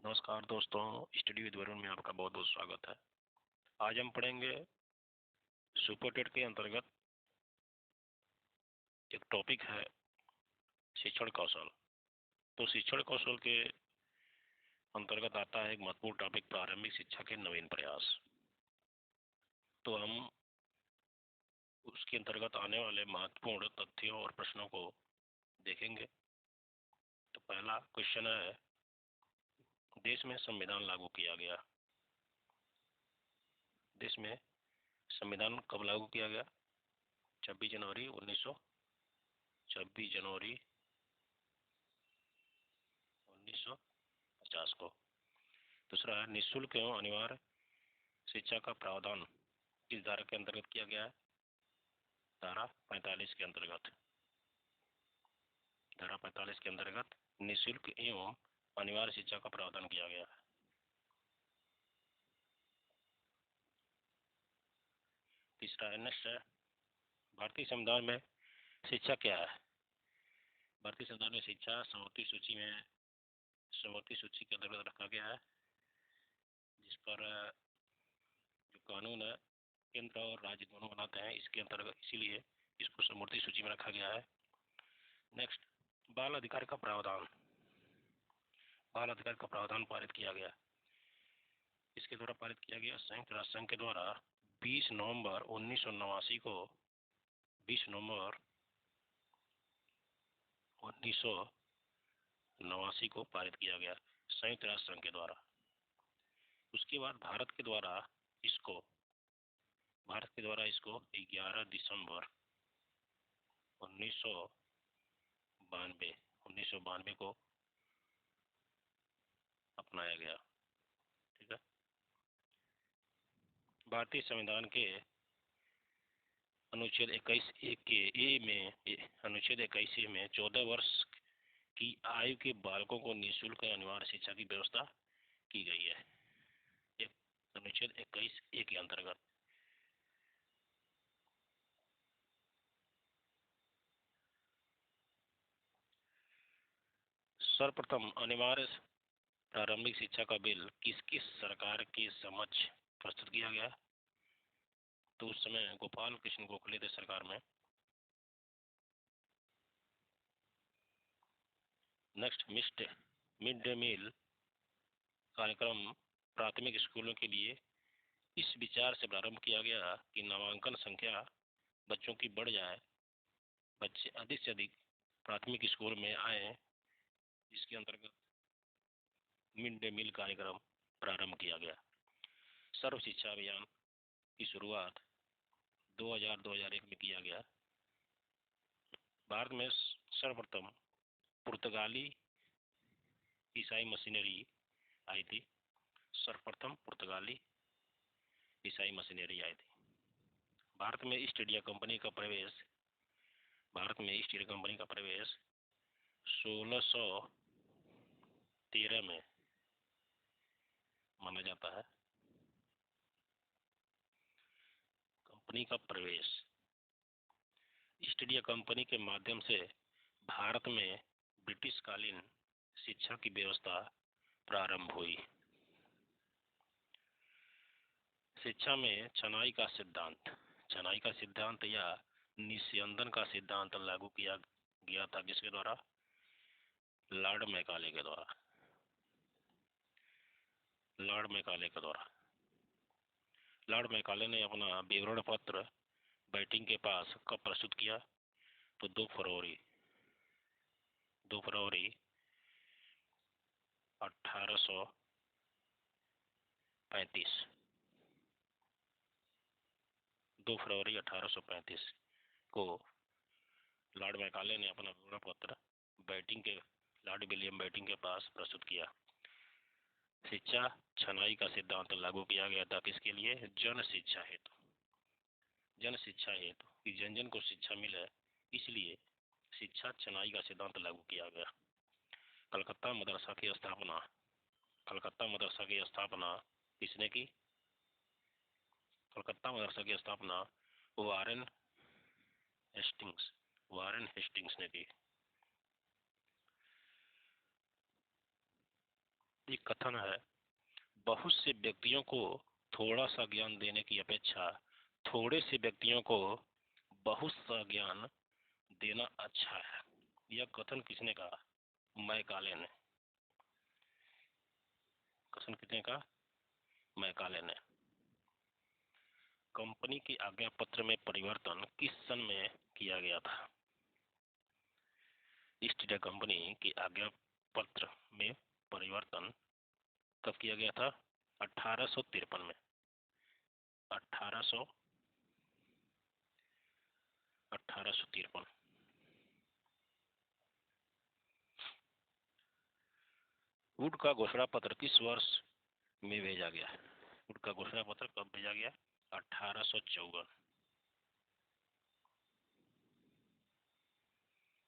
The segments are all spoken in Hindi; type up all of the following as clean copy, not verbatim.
नमस्कार दोस्तों, स्टडी विद वरुण में आपका बहुत बहुत स्वागत है। आज हम पढ़ेंगे सुपर टेट के अंतर्गत एक टॉपिक है शिक्षण कौशल। तो शिक्षण कौशल के अंतर्गत आता है एक महत्वपूर्ण टॉपिक प्रारंभिक शिक्षा के नवीन प्रयास। तो हम उसके अंतर्गत आने वाले महत्वपूर्ण तथ्यों और प्रश्नों को देखेंगे। तो पहला क्वेश्चन है, देश में संविधान लागू किया गया। देश में संविधान कब लागू किया गया? 26 जनवरी 1950 को। दूसरा है, निःशुल्क एवं अनिवार्य शिक्षा का प्रावधान किस धारा के अंतर्गत किया गया है? धारा 45 के अंतर्गत। धारा 45 के अंतर्गत निःशुल्क एवं अनिवार्य शिक्षा का प्रावधान किया गया है। तीसरा है, नेक्स्ट है, भारतीय संविधान में शिक्षा क्या है? भारतीय संविधान में शिक्षा समवर्ती सूची के अंतर्गत रखा गया है, जिस पर जो कानून है केंद्र और राज्य दोनों बनाते हैं, इसके अंतर्गत इसीलिए इसको समवर्ती सूची में रखा गया है। नेक्स्ट, बाल अधिकार का प्रावधान। बाल अधिकार का प्रावधान पारित किया गया। इसके द्वारा पारित किया गया संयुक्त राष्ट्र संघ के द्वारा 20 नवंबर 1989 को पारित किया गया संयुक्त राष्ट्र संघ के द्वारा। उसके बाद भारत के द्वारा इसको 11 दिसंबर 1992 को अपनाया गया। ठीक है। भारतीय संविधान के अनुच्छेद 21A में 14 वर्ष की आयु के बालकों को निःशुल्क अनिवार्य शिक्षा की व्यवस्था की गई है। अनुच्छेद 21A के अंतर्गत। सर्वप्रथम अनिवार्य प्रारंभिक शिक्षा का बिल किस सरकार के समक्ष प्रस्तुत किया गया? तो उस समय गोपाल कृष्ण गोखले थे सरकार में। नेक्स्ट, मिड डे मील कार्यक्रम प्राथमिक स्कूलों के लिए इस विचार से प्रारंभ किया गया कि नामांकन संख्या बच्चों की बढ़ जाए, बच्चे अधिक से अधिक प्राथमिक स्कूल में आए, जिसके अंतर्गत मिड डे मील कार्यक्रम प्रारंभ किया गया। सर्व शिक्षा अभियान की शुरुआत 2000-2001 में किया गया। भारत में सर्वप्रथम पुर्तगाली ईसाई मशीनरी आई थी। सर्वप्रथम पुर्तगाली ईसाई मशीनरी आई थी। भारत में ईस्ट इंडिया कंपनी का प्रवेश 1613 में माना जाता है। कंपनी का प्रवेश, ईस्ट इंडिया कंपनी के माध्यम से भारत में ब्रिटिश कालीन शिक्षा की व्यवस्था प्रारंभ हुई। शिक्षा में छनाई का सिद्धांत या निस्यंदन का सिद्धांत लागू किया गया था, जिसके द्वारा लॉर्ड मैकाले के द्वारा। लॉर्ड मैकाले ने अपना विवरण पत्र बैटिंग के पास कब प्रस्तुत किया? तो 2 फरवरी 1835 को लॉर्ड मैकाले ने अपना विवरण पत्र लॉर्ड विलियम बैटिंग के पास प्रस्तुत किया। शिक्षा छनाई का सिद्धांत लागू किया गया था किसके लिए? जन शिक्षा हेतु कि जन को शिक्षा मिले, इसलिए शिक्षा छनाई का सिद्धांत लागू किया गया। कलकत्ता मदरसा की स्थापना किसने की? कलकत्ता मदरसा की स्थापना वारेन हेस्टिंग्स ने की। ये कथन है, बहुत से व्यक्तियों को थोड़ा सा ज्ञान देने की अपेक्षा थोड़े से व्यक्तियों को बहुत सा ज्ञान देना अच्छा है। यह कथन किसने कहा? मैकाले ने। कथन किसने कहा? मैकाले ने। कंपनी के आज्ञा पत्र में परिवर्तन किस सन में किया गया था? ईस्ट इंडिया कंपनी के आज्ञा पत्र में परिवर्तन कब किया गया था? 1853 में। 1853। वुड का घोषणा पत्र किस वर्ष में भेजा गया? वुड का घोषणा पत्र कब भेजा गया? 1854।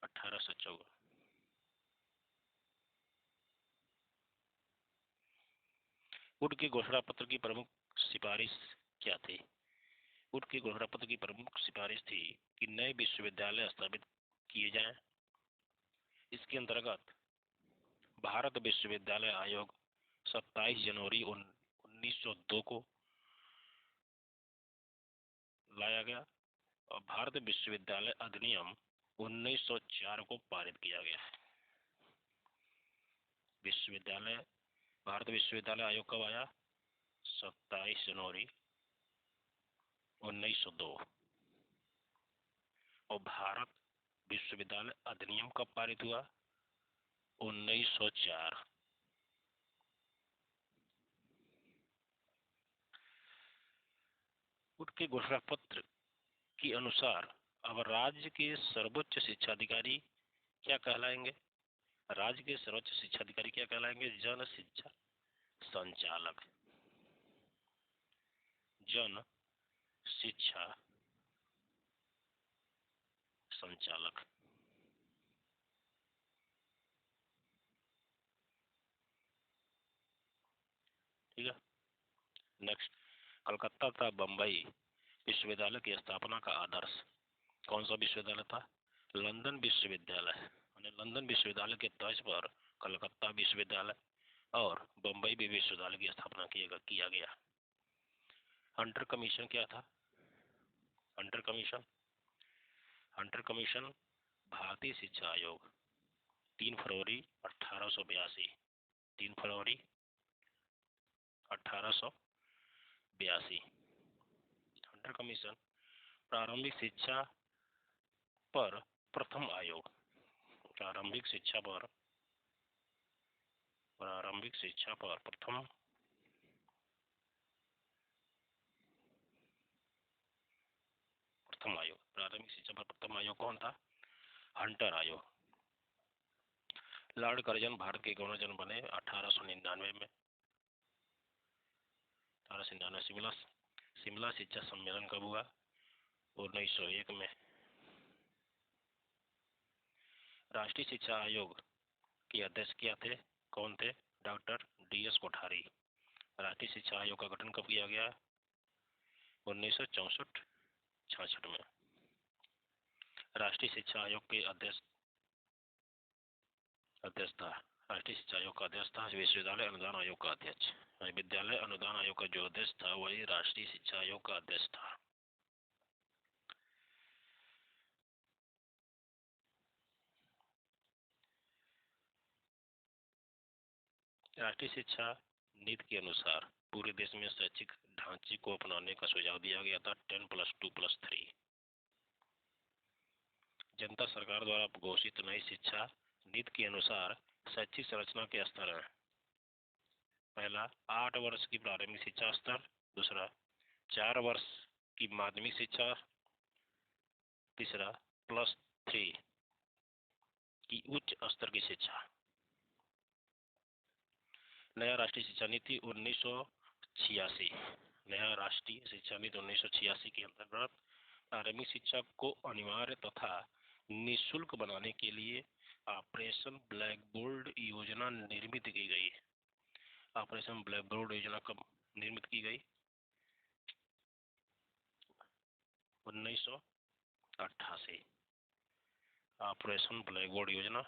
1854। वुड के घोषणा पत्र की प्रमुख सिफारिश क्या थी? वुड के घोषणा पत्र की प्रमुख सिफारिश थी कि नए विश्वविद्यालय स्थापित किए जाएं। इसके अंतर्गत भारत विश्वविद्यालय आयोग 27 जनवरी 1902 को लाया गया और भारत विश्वविद्यालय अधिनियम 1904 को पारित किया गया। विश्वविद्यालय भारत विश्वविद्यालय आयोग कब आया? 27 जनवरी 1902। और भारत विश्वविद्यालय अधिनियम कब पारित हुआ? 1904। वुड के घोषणा पत्र के अनुसार अब राज्य के सर्वोच्च शिक्षा अधिकारी क्या कहलाएंगे? राज्य के सर्वोच्च शिक्षा अधिकारी क्या कहलाएंगे? जन शिक्षा संचालक। जन शिक्षा संचालक। ठीक है। नेक्स्ट, कलकत्ता तथा बम्बई विश्वविद्यालय की स्थापना का आदर्श कौन सा विश्वविद्यालय था? लंदन विश्वविद्यालय। लंदन विश्वविद्यालय के तर्ज पर कलकत्ता विश्वविद्यालय और बम्बई भी विश्वविद्यालय की स्थापना किया गया। हंटर कमीशन क्या था? Hunter commission. हंटर कमीशन भारतीय शिक्षा आयोग 3 फरवरी 1882। 3 फरवरी 1882। हंटर कमीशन प्रारंभिक शिक्षा पर प्रथम आयोग। प्रारंभिक शिक्षा पर प्रथम आयोग। प्रारंभिक शिक्षा पर प्रथम आयोग कौन था? हंटर आयोग। लॉर्ड कर्जन भारत के गवर्नर जनरल बने 1899 में। 1899। शिमला शिक्षा सम्मेलन कब हुआ? 1901 में। राष्ट्रीय शिक्षा आयोग के अध्यक्ष क्या थे? कौन थे? Doctor DS Kothari. राष्ट्रीय शिक्षा आयोग का गठन कब किया गया? 1964-66 में। राष्ट्रीय शिक्षा आयोग के अध्यक्ष था राष्ट्रीय शिक्षा आयोग का अध्यक्ष था विश्वविद्यालय अनुदान आयोग का अध्यक्ष। विद्यालय अनुदान आयोग का जो अध्यक्ष था वही राष्ट्रीय शिक्षा आयोग का अध्यक्ष था। राष्ट्रीय शिक्षा नीति के अनुसार पूरे देश में शैक्षिक ढांचे को अपनाने का सुझाव दिया गया था 10+2+3। जनता सरकार द्वारा घोषित नई शिक्षा नीति के अनुसार शैक्षिक संरचना के स्तर हैं। पहला 8 वर्ष की प्रारंभिक शिक्षा स्तर, दूसरा 4 वर्ष की माध्यमिक शिक्षा, तीसरा +3 की उच्च स्तर की शिक्षा। नया राष्ट्रीय शिक्षा नीति 1986। नया राष्ट्रीय शिक्षा नीति 1986 के अंतर्गत प्रारंभिक शिक्षा को अनिवार्य तथा निःशुल्क बनाने के लिए ऑपरेशन ब्लैक बोर्ड योजना निर्मित की गई। ऑपरेशन ब्लैक बोर्ड योजना कब निर्मित की गई? 1988। ऑपरेशन ब्लैक बोर्ड योजना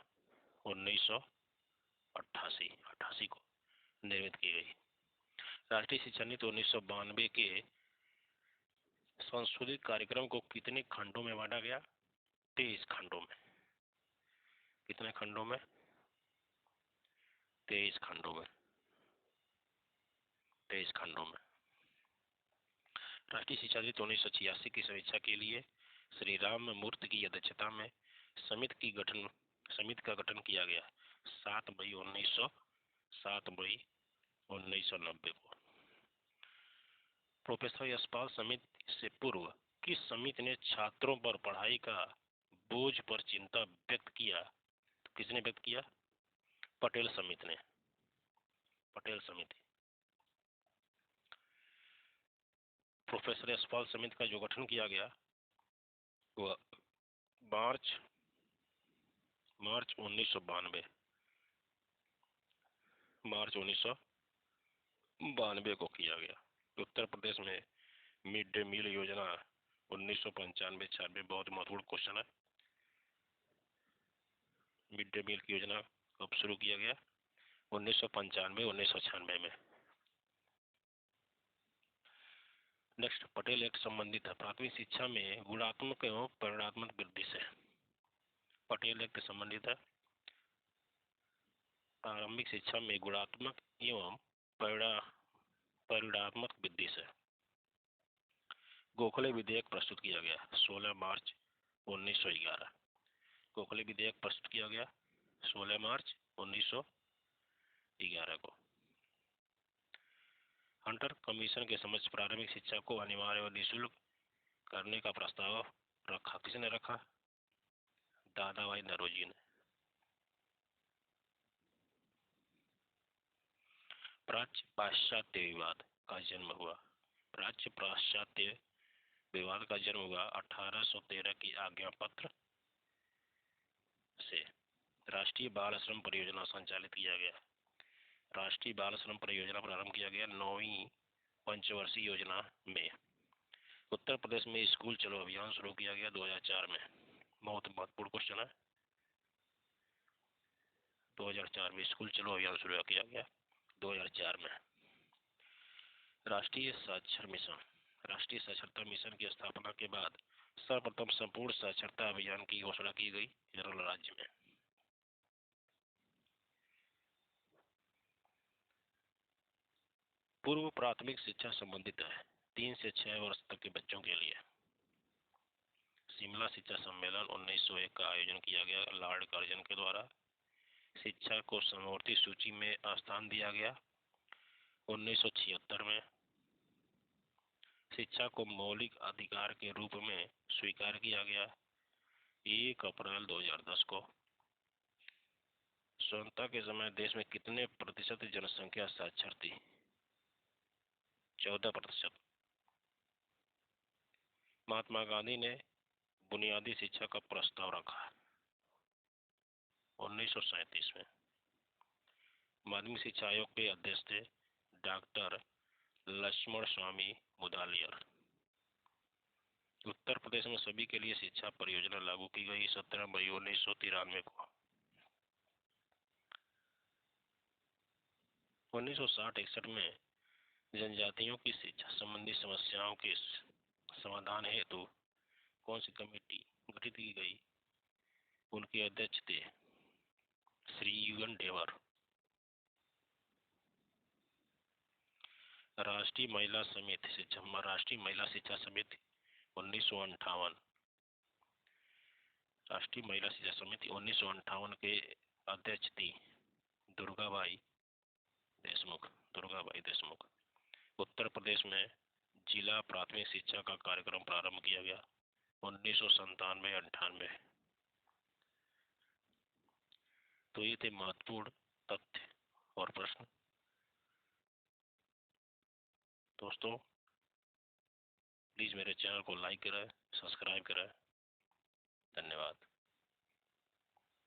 1988 को निर्मित की गई। राष्ट्रीय शिक्षा नीति 1992 के संशोधित कार्यक्रम को कितने खंडों में बांटा गया? 23 खंडों में। कितने खंडों में? 23 खंडों में। 23 खंडों में। राष्ट्रीय शिक्षा नीति 1986 की समीक्षा के लिए श्री राम मूर्ति की अध्यक्षता में समिति का गठन किया गया 7 मई 1990 को। प्रोफेसर यशपाल समिति से पूर्व किस समिति ने छात्रों पर पढ़ाई का बोझ पर चिंता व्यक्त किया? तो किसने व्यक्त किया? पटेल समिति ने। पटेल समिति। प्रोफेसर यशपाल समिति का जो गठन किया गया वह मार्च 1992 को किया गया। उत्तर प्रदेश में मिड डे मील योजना 1995-96 बहुत महत्वपूर्ण क्वेश्चन है। मिड डे मील की योजना कब शुरू किया गया? 1995-1996 में। नेक्स्ट, पटेल एक्ट संबंधित है प्राथमिक शिक्षा में गुणात्मक एवं परिणात्मक वृद्धि से। पटेल एक्ट संबंधित है प्रारंभिक शिक्षा में गुणात्मक एवं परिणात्मक वृद्धि से। गोखले विधेयक प्रस्तुत किया गया 16 मार्च 1911। गोखले विधेयक प्रस्तुत किया गया 16 मार्च 1911 को। हंटर कमीशन के समक्ष प्रारंभिक शिक्षा को अनिवार्य और निःशुल्क करने का प्रस्ताव रखा। किसने रखा? दादाभाई नौरोजी ने। प्राच्य पाश्चात्य विवाद का जन्म हुआ। प्राच्य पाश्चात्य विवाद का जन्म हुआ 1813 की आज्ञा पत्र से। राष्ट्रीय बाल श्रम परियोजना संचालित किया गया। राष्ट्रीय बाल श्रम परियोजना प्रारंभ किया गया 9वीं पंचवर्षीय योजना में। उत्तर प्रदेश में स्कूल चलो अभियान शुरू किया गया 2004 में। बहुत महत्वपूर्ण क्वेश्चन है। 2004 में स्कूल चलो अभियान शुरू किया गया 2004 में। राष्ट्रीय साक्षर मिशन। राष्ट्रीय साक्षरता मिशन की स्थापना के बाद सर्वप्रथम संपूर्ण साक्षरता अभियान की घोषणा की गई केरल राज्य में। पूर्व प्राथमिक शिक्षा संबंधित है 3 से 6 वर्ष तक के बच्चों के लिए। शिमला शिक्षा सम्मेलन 1901 का आयोजन किया गया लॉर्ड कर्जन के द्वारा। शिक्षा को समवर्ती सूची में स्थान दिया गया 1976 में। शिक्षा को मौलिक अधिकार के रूप में स्वीकार किया गया 1 अप्रैल 2010 को। स्वतंत्रता के समय देश में कितने प्रतिशत जनसंख्या साक्षर थी? 14%। महात्मा गांधी ने बुनियादी शिक्षा का प्रस्ताव रखा 1937 में। माध्यमिक शिक्षा आयोग के अध्यक्ष थे डॉक्टर लक्ष्मण स्वामी मुदलियार। उत्तर प्रदेश में सभी के लिए शिक्षा परियोजना लागू की गई 17 मई 1993 को। 1960-61 में जनजातियों की शिक्षा संबंधी समस्याओं के समाधान हेतु कौन सी कमेटी गठित की गई? उनके अध्यक्ष थे श्री UN डेवर। राष्ट्रीय महिला शिक्षा समिति 1958। राष्ट्रीय महिला शिक्षा समिति 1958 के अध्यक्ष थी दुर्गाबाई देशमुख। उत्तर प्रदेश में जिला प्राथमिक शिक्षा का कार्यक्रम प्रारंभ किया गया 1997-98। तो ये थे महत्वपूर्ण तथ्य और प्रश्न। दोस्तों प्लीज मेरे चैनल को लाइक करें, सब्सक्राइब करें। धन्यवाद।